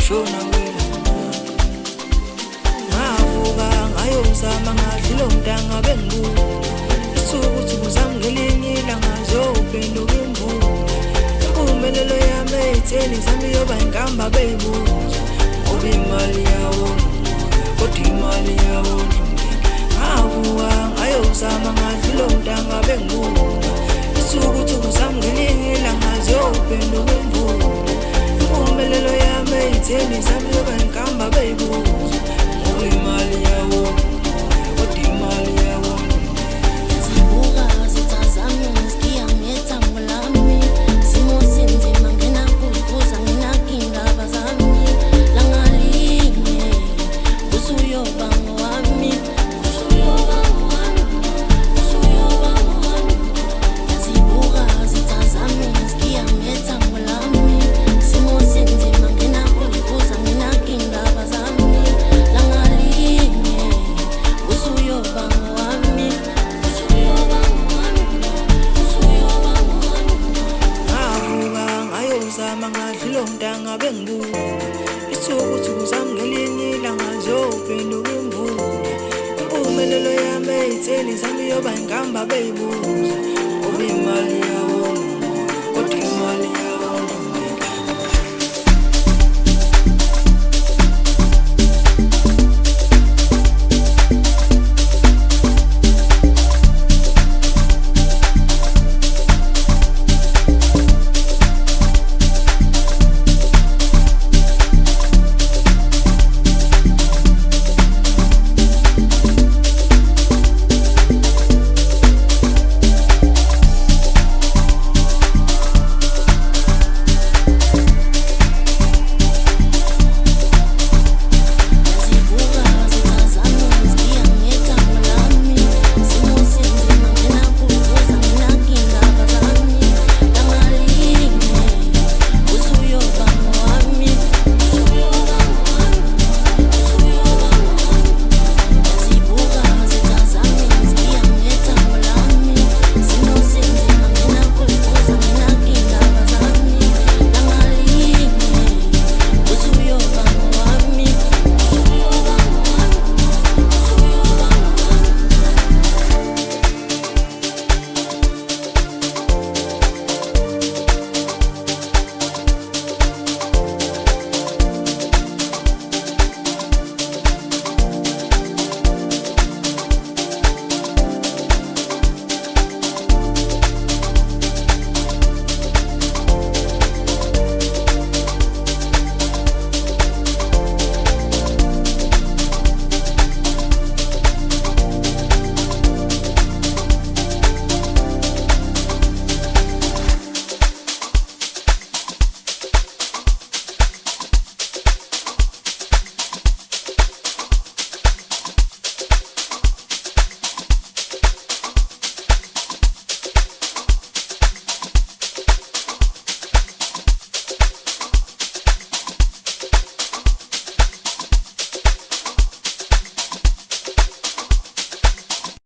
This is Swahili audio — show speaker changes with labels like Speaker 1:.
Speaker 1: shona wena ngavuka ngayozama ngadlula umntanga bengibuka isukuthi kuzami ngelinye ilanga zophenduka imvubu impumelelo yami ey'theni zami yoba inkamba beyibuza ngoba imali yawo kodwa imali yawo ngavuka ngayozama ngadlula umntanga bengibuka isukuthi kuzami ngelinye ilanga zophenduka imvubu impumelelo yami ey'theni zami yoba inkamba beyibuza ngoba imali yawo kodwa imali yawo
Speaker 2: zibuka zithazami ngiskiya ngethambo lami simo sinzima ngena kuzibuza nginakindaba zami langalinye usuyoba ngowami zibuka zithazami ngiskiya ngethambo lami simo sinzima ngena kuzibuza nginakindaba zami langalinye usuyoba ngowami
Speaker 1: ngavuka ngayozama ngadlula umntanga bengibuka isukuthi kuzami ngelinye ilanga zophenduka imvubu impumelelo yami ey'theni zami yoba inkamba beyibuza ngoba imali yawo